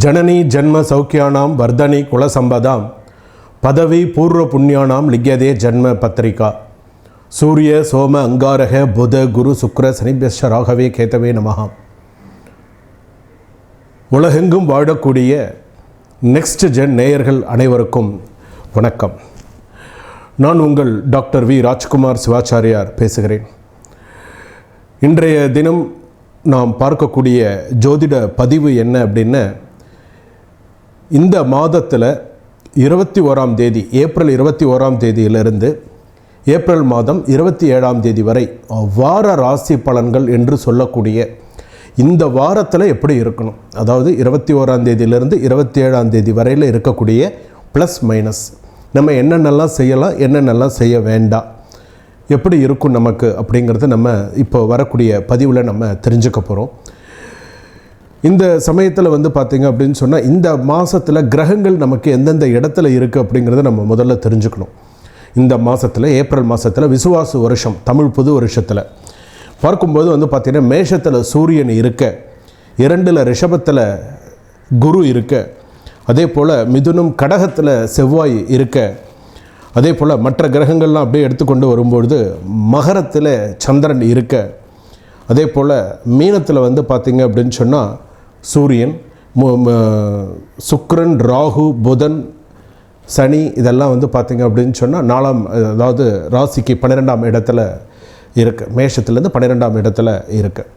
जननी जन्म सौख्यानां वर्धनी कुलसंपदां पदवी पूर्व पुण्यानां लिख्यते जन्म पत्रिका सूर्य सोम अंगारह बुध गुरु शुक्र शनिभ्यश्च राघवे கேதவே நமஹ. உலகெங்கும் வாழக்கூடிய நெக்ஸ்ட் ஜென் நேயர்கள் அனைவருக்கும் வணக்கம். நான் உங்கள் டாக்டர் வி ராஜ்குமார் சிவாச்சாரியார் பேசுகிறேன். இன்றைய தினம் நாம் பார்க்கக்கூடிய ஜோதிட பதிவு என்ன அப்படின்னா, இந்த மாதத்தில் 21ஆம் தேதி ஏப்ரல் 21ஆம் தேதியிலிருந்து ஏப்ரல் மாதம் 27ஆம் தேதி வரை வார ராசி பலன்கள் என்று சொல்லக்கூடிய இந்த வாரத்தில் எப்படி இருக்கணும், அதாவது 21ஆம் தேதியிலிருந்து 27ஆம் தேதி வரையில் இருக்கக்கூடிய ப்ளஸ் மைனஸ், நம்ம என்னென்னலாம் செய்யலாம் என்னென்னலாம் செய்ய வேண்டாம், எப்படி இருக்கும் நமக்கு அப்படிங்கிறத நம்ம இப்போ வரக்கூடிய பதிவில் நம்ம தெரிஞ்சுக்க போகிறோம். இந்த சமயத்தில் பார்த்திங்க அப்படின்னு சொன்னால், இந்த மாதத்தில் கிரகங்கள் நமக்கு எந்தெந்த இடத்துல இருக்குது அப்படிங்கிறத நம்ம முதல்ல தெரிஞ்சுக்கணும். இந்த மாதத்தில் ஏப்ரல் மாதத்தில் விசுவாசு வருஷம் தமிழ் புது வருஷத்தில் பார்க்கும்போது பார்த்திங்கன்னா, மேஷத்தில் சூரியன் இருக்க, 2 ரிஷபத்தில் குரு இருக்க, அதே போல் மிதுனம் கடகத்தில் செவ்வாய் இருக்க, அதே போல் மற்ற கிரகங்கள்லாம் அப்படியே எடுத்துக்கொண்டு வரும்பொழுது மகரத்தில் சந்திரன் இருக்க, அதே போல் மீனத்தில் பார்த்திங்க அப்படின்னு சொன்னால் சூரியன், சுக்கிரன், ராகு, புதன், சனி இதெல்லாம் பார்த்திங்க அப்படின்னு சொன்னால் 4ஆம், அதாவது ராசிக்கு 12ஆம் இடத்துல இருக்குது. மேஷத்துலேருந்து 12ஆம் இடத்துல இருக்குது.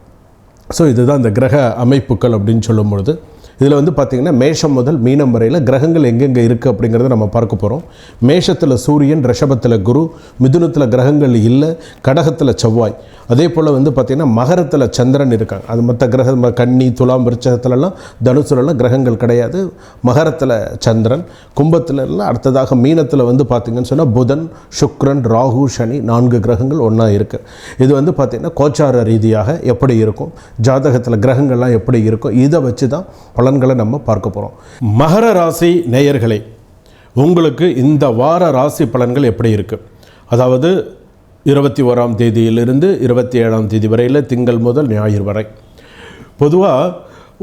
ஸோ இதுதான் இந்த கிரக அமைப்புகள் அப்படின்னு சொல்லும்பொழுது, இதில் பார்த்திங்கன்னா மேஷம் முதல் மீனம் வரையில் கிரகங்கள் எங்கெங்கே இருக்குது அப்படிங்கிறத நம்ம பார்க்க போகிறோம். மேஷத்தில் சூரியன், ரிஷபத்தில் குரு, மிதுனத்தில் கிரகங்கள் இல்லை, கடகத்தில் செவ்வாய், அதே போல் பார்த்திங்கன்னா மகரத்தில் சந்திரன் இருக்காங்க. அது மற்ற கிரகம் கன்னி, துலாம், விருச்சகத்துலலாம் தனுசுலலாம் கிரகங்கள் கிடையாது. மகரத்தில் சந்திரன், கும்பத்துலலாம் அடுத்ததாக மீனத்தில் பார்த்திங்கன்னு சொன்னால் புதன், சுக்ரன், ராகு, சனி 4 கிரகங்கள் ஒன்றா இருக்குது. இது பார்த்திங்கன்னா கோச்சார ரீதியாக எப்படி இருக்கும், ஜாதகத்தில் கிரகங்கள்லாம் எப்படி இருக்கும், இதை வச்சு தான் பலன்களை நம்ம பார்க்க போகிறோம். மகர ராசி நேயர்களே, உங்களுக்கு இந்த வார ராசி பலன்கள் எப்படி இருக்குது, அதாவது 21ஆம் தேதியிலிருந்து 27ஆம் தேதி வரையில், திங்கள் முதல் ஞாயிறு வரை. பொதுவாக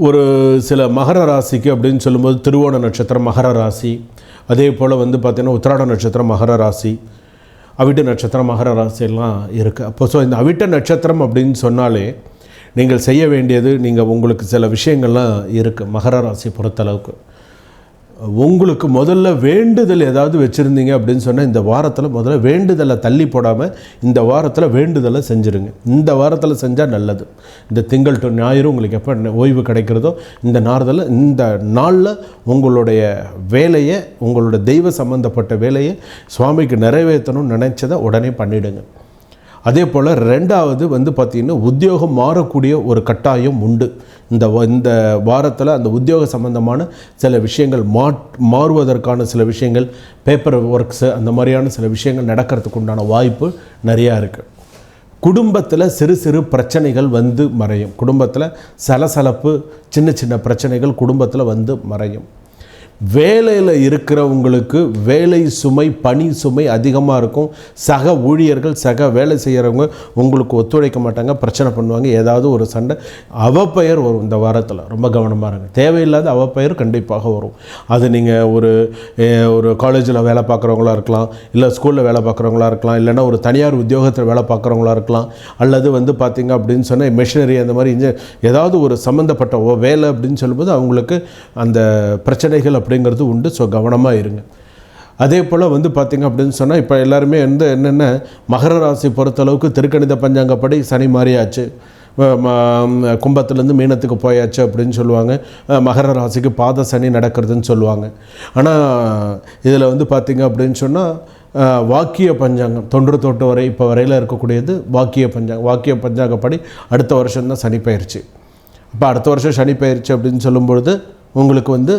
ஒரு சில மகர ராசிக்கு அப்படின்னு சொல்லும்போது திருவோண நட்சத்திரம் மகர ராசி, அதே போல் பார்த்திங்கன்னா உத்திராட நட்சத்திரம் மகர ராசி, அவிட்ட நட்சத்திரம் மகர ராசியெல்லாம் இருக்குது. அப்போ ஸோ இந்த அவிட்ட நட்சத்திரம் அப்படின்னு சொன்னாலே நீங்கள் செய்ய வேண்டியது, நீங்கள் உங்களுக்கு சில விஷயங்கள்லாம் இருக்குது. மகர ராசி பொறுத்தளவுக்கு உங்களுக்கு முதல்ல வேண்டுதல் ஏதாவது வச்சுருந்தீங்க அப்படின்னு சொன்னால், இந்த வாரத்தில் முதல்ல வேண்டுதலை தள்ளி போடாமல் இந்த வாரத்தில் வேண்டுதலை செஞ்சுருங்க. இந்த வாரத்தில் செஞ்சால் நல்லது. இந்த திங்கள் டு ஞாயிறு உங்களுக்கு எப்போ ஓய்வு கிடைக்கிறதோ இந்த நாளில் உங்களுடைய வேலையை, உங்களோட தெய்வ சம்பந்தப்பட்ட வேலையை சுவாமிக்கு நிறைவேற்றணும்னு நினச்சதை உடனே பண்ணிவிடுங்க. அதே போல் 2வது பார்த்திங்கன்னா உத்தியோகம் மாறக்கூடிய ஒரு கட்டாயம் உண்டு. இந்த வாரத்தில் அந்த உத்தியோக சம்பந்தமான சில விஷயங்கள் மாறுவதற்கான சில விஷயங்கள், பேப்பர் ஒர்க்ஸு, அந்த மாதிரியான சில விஷயங்கள் நடக்கிறதுக்கு உண்டான வாய்ப்பு நிறையா இருக்குது. குடும்பத்தில் சிறு சிறு பிரச்சனைகள் மறையும். குடும்பத்தில் சலசலப்பு, சின்ன சின்ன பிரச்சனைகள் குடும்பத்தில் மறையும். வேலையில் இருக்கிறவங்களுக்கு வேலை சுமை, பணி சுமை அதிகமாக இருக்கும். சக ஊழியர்கள், சக வேலை செய்கிறவங்க உங்களுக்கு ஒத்துழைக்க மாட்டாங்க, பிரச்சனை பண்ணுவாங்க, ஏதாவது ஒரு சண்டை, அவப்பெயர் வரும். இந்த வாரத்தில் ரொம்ப கவனமாக இருங்க. தேவையில்லாத அவப்பெயர் கண்டிப்பாக வரும். அது நீங்கள் ஒரு காலேஜில் வேலை பார்க்குறவங்களா இருக்கலாம், இல்லை ஸ்கூலில் வேலை பார்க்குறவங்களா இருக்கலாம், இல்லைன்னா ஒரு தனியார் உத்தியோகத்தில் வேலை பார்க்குறவங்களா இருக்கலாம், அல்லது பார்த்திங்க அப்படின்னு சொன்னால் மிஷினரி அந்த மாதிரி ஏதாவது ஒரு சம்மந்தப்பட்ட வேலை அப்படின்னு சொல்லும்போது அவங்களுக்கு அந்த பிரச்சனைகள் அப்படிங்கிறது உண்டு. ஸோ கவனமாக இருங்க. அதே போல் பார்த்திங்க அப்படின்னு சொன்னால், இப்போ எல்லாருமே என்னென்ன மகர ராசி பொறுத்தளவுக்கு திருக்கணித பஞ்சாங்கப்படி சனி மாறியாச்சு, கும்பத்துலேருந்து மீனத்துக்கு போயாச்சு அப்படின்னு சொல்லுவாங்க. மகர ராசிக்கு பாத சனி நடக்கிறதுன்னு சொல்லுவாங்க. ஆனால் இதில் பார்த்திங்க அப்படின்னு சொன்னால் வாக்கிய பஞ்சாங்கம் 98 வரை இப்போ வரையில் இருக்கக்கூடியது வாக்கிய பஞ்சாங்கப்படி அடுத்த வருஷம்தான் சனி பயிற்சி. இப்போ அடுத்த வருஷம் சனி பயிற்சி அப்படின்னு சொல்லும்பொழுது உங்களுக்கு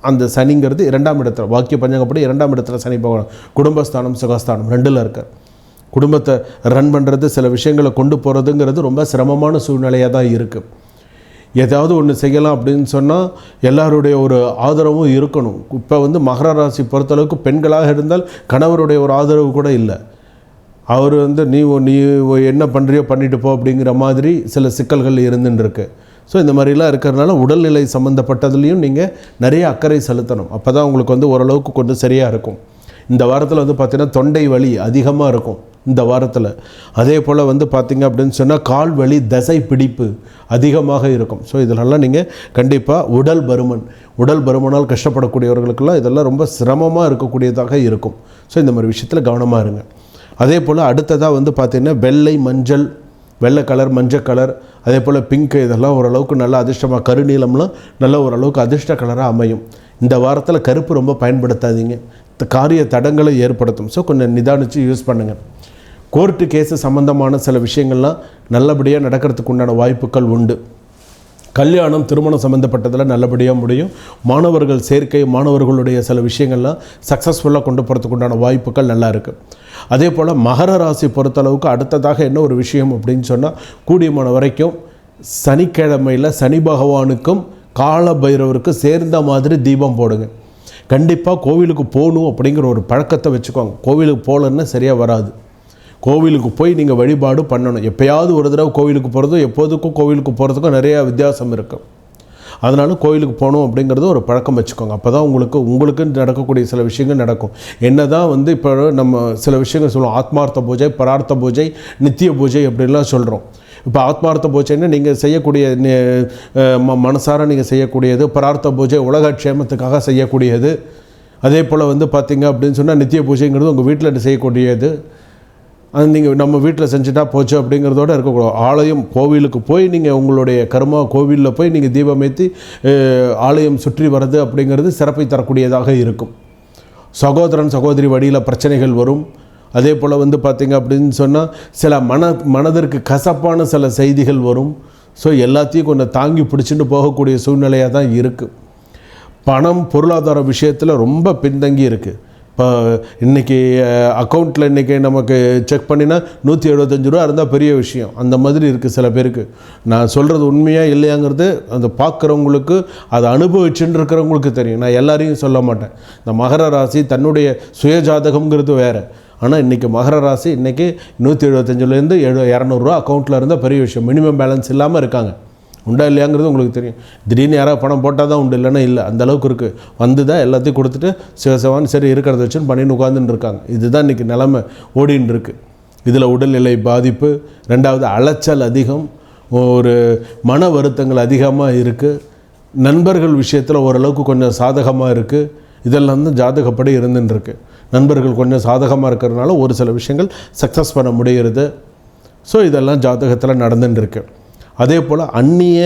அந்த சனிங்கிறது 2ஆம் இடத்துல, வாக்கிய பஞ்சாங்கப்படி 2ஆம் இடத்துல சனி போகணும். குடும்பஸ்தானம், சுகஸ்தானம் 2ல் இருக்கார். குடும்பத்தை ரன் பண்ணுறது, சில விஷயங்களை கொண்டு போகிறதுங்கிறது ரொம்ப சிரமமான சூழ்நிலையாக தான் இருக்குது. ஏதாவது ஒன்று செய்யலாம் அப்படின்னு சொன்னால் எல்லாருடைய ஒரு ஆதரவும் இருக்கணும். இப்போ மகர ராசி பொறுத்தளவுக்கு பெண்களாக இருந்தால் கணவருடைய ஒரு ஆதரவு கூட இல்லை. அவர் நீ என்ன பண்ணுறியோ பண்ணிட்டு போ அப்படிங்கிற மாதிரி சில சிக்கல்கள் இருந்துன்னு இருக்கு. ஸோ இந்த மாதிரிலாம் இருக்கிறதுனால உடல்நிலை சம்மந்தப்பட்டதுலேயும் நீங்கள் நிறைய அக்கறை செலுத்தணும். அப்போ தான் உங்களுக்கு வந்து ஓரளவுக்கு கொஞ்சம் சரியாக இருக்கும். இந்த வாரத்தில் வந்து பார்த்திங்கன்னா தொண்டை வலி அதிகமாக இருக்கும் இந்த வாரத்தில். அதே போல் வந்து பார்த்திங்க அப்படின்னு சொன்னால் கால் வலி, தசை பிடிப்பு அதிகமாக இருக்கும். ஸோ இதிலெல்லாம் நீங்கள் கண்டிப்பாக உடல் பருமனால் கஷ்டப்படக்கூடியவர்களுக்கெல்லாம் இதெல்லாம் ரொம்ப சிரமமாக இருக்கக்கூடியதாக இருக்கும். ஸோ இந்த மாதிரி விஷயத்தில் கவனமாக இருங்க. அதே போல் அடுத்ததாக வந்து பார்த்திங்கன்னா வெள்ளை, மஞ்சள், வெள்ளை கலர், மஞ்சள் கலர், அதே போல் பிங்க், இதெல்லாம் ஓரளவுக்கு நல்லா அதிர்ஷ்டமாக, கருநீளம்லாம் நல்ல ஓரளவுக்கு அதிர்ஷ்ட கலராக அமையும். இந்த வாரத்தில் கருப்பு ரொம்ப பயன்படுத்தாதீங்க, காரிய தடங்களை ஏற்படுத்தும். ஸோ கொஞ்சம் நிதானித்து யூஸ் பண்ணுங்கள். கோர்ட்டு கேஸு சம்மந்தமான சில விஷயங்கள்லாம் நல்லபடியாக நடக்கிறதுக்கு உண்டான வாய்ப்புகள் உண்டு. கல்யாணம், திருமணம் சம்மந்தப்பட்டதில் நல்லபடியாக முடியும். மாணவர்கள் சேர்க்கை, மாணவர்களுடைய சில விஷயங்கள்லாம் சக்ஸஸ்ஃபுல்லாக கொண்டு போகிறதுக்கு உண்டான வாய்ப்புகள் நல்லா இருக்குது. அதே போல் மகர ராசி பொறுத்தளவுக்கு அடுத்ததாக என்ன ஒரு விஷயம் அப்படின்னு சொன்னால், கூடியமான வரைக்கும் சனிக்கிழமையில் சனி பகவானுக்கும் கால பைரவருக்கும் சேர்ந்த மாதிரி தீபம் போடுங்க. கண்டிப்பாக கோவிலுக்கு போகணும் அப்படிங்கிற ஒரு பழக்கத்தை வச்சுக்கோங்க. கோவிலுக்கு போகலன்னா சரியாக வராது. கோவிலுக்கு போய் நீங்கள் வழிபாடு பண்ணணும். எப்போயாவது ஒரு தடவை கோவிலுக்கு போகிறதும் எப்போதுக்கும் கோவிலுக்கு போகிறதுக்கும் நிறையா வித்தியாசம் இருக்கும். அதனால் கோவிலுக்கு போகணும் அப்படிங்கிறது ஒரு பழக்கம் வச்சுக்கோங்க. அப்போ தான் உங்களுக்கு நடக்கக்கூடிய சில விஷயங்கள் நடக்கும். என்ன தான் வந்து இப்போ நம்ம சில விஷயங்கள் சொல்லுவோம், ஆத்மார்த்த பூஜை, பரார்த்த பூஜை, நித்திய பூஜை அப்படின்லாம் சொல்கிறோம். இப்போ ஆத்மார்த்த பூஜைன்னு நீங்கள் செய்யக்கூடிய மனசார நீங்கள் செய்யக்கூடியது, பரார்த்த பூஜை உலக க்ஷேமத்துக்காக செய்யக்கூடியது. அதே போல் வந்து பார்த்திங்க அப்படின்னு சொன்னால் நித்திய பூஜைங்கிறது உங்கள் வீட்டில் செய்யக்கூடியது. அது நீங்கள் நம்ம வீட்டில் செஞ்சுட்டா போச்சு அப்படிங்கிறதோட இருக்கக்கூடாது. ஆலயம், கோவிலுக்கு போய் நீங்கள் உங்களுடைய கர்மா கோவிலில் போய் நீங்கள் தீபம் ஏற்றி ஆலயம் சுற்றி வர்றது அப்படிங்கிறது சிறப்பை தரக்கூடியதாக இருக்கும். சகோதரன் சகோதரி வழியில் பிரச்சனைகள் வரும். அதே போல் வந்து பார்த்திங்க அப்படின்னு சொன்னால் சில மனதிற்கு கசப்பான சில செய்திகள் வரும். ஸோ எல்லாத்தையும் கொஞ்சம் தாங்கி பிடிச்சிட்டு போகக்கூடிய சூழ்நிலையாக தான் இருக்குது. பணம், பொருளாதார விஷயத்தில் ரொம்ப பின்தங்கி இருக்குது. இப்போ இன்றைக்கி அக்கௌண்ட்டில் இன்றைக்கி நமக்கு செக் பண்ணினா 175 ரூபா இருந்தால் பெரிய விஷயம். அந்த மாதிரி இருக்குது சில பேருக்கு. நான் சொல்கிறது உண்மையாக இல்லையாங்கிறது அந்த பார்க்குறவங்களுக்கு, அதை அனுபவிச்சுன்னு இருக்கிறவங்களுக்கு தெரியும். நான் எல்லாரையும் சொல்ல மாட்டேன். இந்த மகர ராசி தன்னுடைய சுயஜாதகங்கிறது வேறு. ஆனால் இன்றைக்கி மகர ராசி இன்றைக்கி 175லேருந்து 200 ரூபா அக்கௌண்ட்டில் இருந்தால் பெரிய விஷயம். மினிமம் பேலன்ஸ் இல்லாமல் இருக்காங்க. உண்டா இல்லையாங்கிறது உங்களுக்கு தெரியும். திடீர்னு யாராவது பணம் போட்டால் தான் உண்டு, இல்லைன்னா இல்லை. அந்தளவுக்கு இருக்குது. வந்து தான் எல்லாத்தையும் கொடுத்துட்டு சிவசவான் சரி இருக்கிறத வச்சுன்னு பண்ணின்னு உட்காந்துன்னு இருக்காங்க. இதுதான் இன்றைக்கி நிலமை ஓடின்னு இருக்குது. இதில் உடல்நிலை பாதிப்பு, ரெண்டாவது அலைச்சல் அதிகம், ஒரு மன வருத்தங்கள் அதிகமாக இருக்குது. நண்பர்கள் விஷயத்தில் ஓரளவுக்கு கொஞ்சம் சாதகமாக இருக்குது. இதெல்லாம் தான் ஜாதகப்படி இருந்துருக்கு. நண்பர்கள் கொஞ்சம் சாதகமாக இருக்கிறதுனால ஒரு சில விஷயங்கள் சக்ஸஸ் பண்ண முடிகிறது. ஸோ இதெல்லாம் ஜாதகத்தில் நடந்துட்டுருக்கு. அதே போல் அந்நிய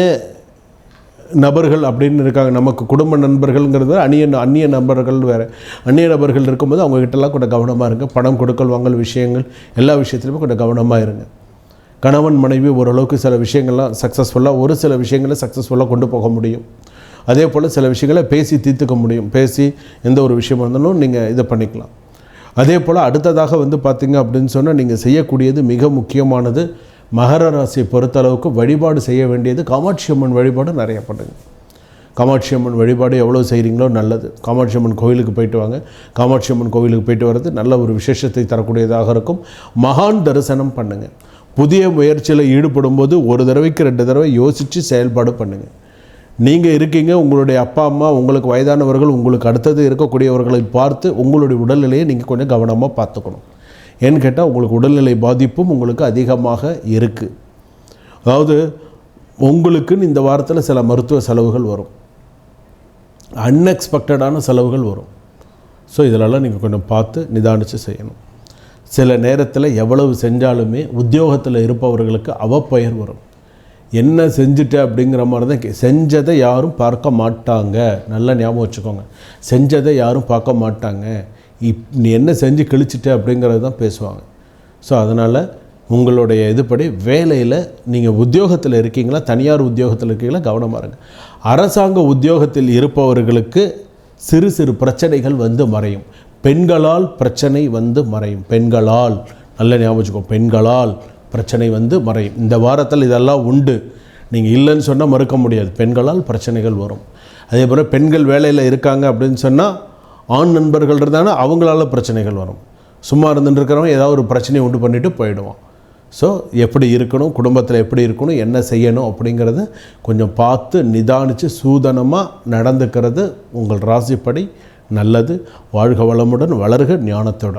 நபர்கள் அப்படின்னு இருக்காங்க. நமக்கு குடும்ப நண்பர்கள்ங்கிறது அந்நிய நபர்கள் வேறு. அந்நிய நபர்கள் இருக்கும்போது அவங்ககிட்டலாம் கொஞ்சம் கவனமாக இருங்க. பணம் கொடுக்கல் வாங்கல் விஷயங்கள் எல்லா விஷயத்துலையுமே கொஞ்சம் கவனமாக இருங்க. கணவன் மனைவி ஓரளவுக்கு சில விஷயங்கள்லாம் சக்ஸஸ்ஃபுல்லாக, ஒரு சில விஷயங்களை சக்ஸஸ்ஃபுல்லாக கொண்டு போக முடியும். அதே போல் சில விஷயங்களை பேசி தீர்த்துக்க முடியும். பேசி எந்த ஒரு விஷயமா இருந்தாலும் நீங்கள் இதை பண்ணிக்கலாம். அதே போல் அடுத்ததாக வந்து பார்த்திங்க அப்படின்னு சொன்னால், நீங்கள் செய்யக்கூடியது மிக முக்கியமானது. மகர ராசியை பொறுத்தளவுக்கு வழிபாடு செய்ய வேண்டியது காமாட்சி அம்மன் வழிபாடு நிறைய பண்ணுங்க. காமாட்சி அம்மன் வழிபாடு எவ்வளோ செய்கிறீங்களோ நல்லது. காமாட்சி அம்மன் கோவிலுக்கு போயிட்டு வாங்க. காமாட்சி அம்மன் கோவிலுக்கு போயிட்டு வர்றது நல்ல ஒரு விசேஷத்தை தரக்கூடியதாக இருக்கும். மகான் தரிசனம் பண்ணுங்கள். புதிய முயற்சியில் ஈடுபடும் போது ஒரு தடவைக்கு 2 தடவை யோசித்து செயல்பாடு பண்ணுங்கள். நீங்கள் இருக்கீங்க, உங்களுடைய அப்பா அம்மா, உங்களுக்கு வயதானவர்கள், உங்களுக்கு அடுத்தது இருக்கக்கூடியவர்களை பார்த்து உங்களுடைய உடல்நிலையை நீங்கள் கொஞ்சம் கவனமாக பார்த்துக்கணும். ஏன்னு கேட்டால் உங்களுக்கு உடல்நிலை பாதிப்பும் உங்களுக்கு அதிகமாக இருக்குது. அதாவது உங்களுக்குன்னு இந்த வாரத்தில் சில மருத்துவ செலவுகள் வரும், அன்எக்ஸ்பெக்டடான செலவுகள் வரும். ஸோ இதிலெல்லாம் நீங்கள் கொஞ்சம் பார்த்து நிதானித்து செய்யணும். சில நேரத்தில் எவ்வளவு செஞ்சாலுமே உத்தியோகத்தில் இருப்பவர்களுக்கு அவப்பெயர் வரும். என்ன செஞ்சுட்ட அப்படிங்கிற மாதிரி தான். செஞ்சதை யாரும் பார்க்க மாட்டாங்க. நல்லா ஞாபகம் வச்சுக்கோங்க. செஞ்சதை யாரும் பார்க்க மாட்டாங்க. நீ என்ன செஞ்சு கிழிச்சிட்ட அப்படிங்கிறது தான் பேசுவாங்க. ஸோ அதனால் உங்களுடைய இதுபடி வேலையில் நீங்கள் உத்தியோகத்தில் இருக்கீங்களா, தனியார் உத்தியோகத்தில் இருக்கீங்களா, கவனமாக இருங்க. அரசாங்க உத்தியோகத்தில் இருப்பவர்களுக்கு சிறு சிறு பிரச்சனைகள் வந்து மறையும். பெண்களால் பிரச்சனை வந்து மறையும். பெண்களால் நல்ல ஞாபகம் வச்சுக்கோ, பெண்களால் பிரச்சனை வந்து மறையும். இந்த வாரத்தில் இதெல்லாம் உண்டு. நீங்கள் இல்லைன்னு சொன்னால் மறுக்க முடியாது. பெண்களால் பிரச்சனைகள் வரும். அதே போல் பெண்கள் வேலையில் இருக்காங்க அப்படின்னு சொன்னால் ஆண் நண்பர்கள் இருந்தாங்கன்னா அவங்களால பிரச்சனைகள் வரும். சும்மா இருந்துட்டு இருக்கிறவங்க ஏதாவது ஒரு பிரச்சனையை உண்டு பண்ணிவிட்டு போயிடுவான். ஸோ எப்படி இருக்கணும், குடும்பத்தில் எப்படி இருக்கணும், என்ன செய்யணும் அப்படிங்கிறத கொஞ்சம் பார்த்து நிதானித்து சூதனமாக நடந்துக்கிறது உங்கள் ராசிப்படி நல்லது. வாழ்க வளமுடன், வளர்க ஞானத்துடன்.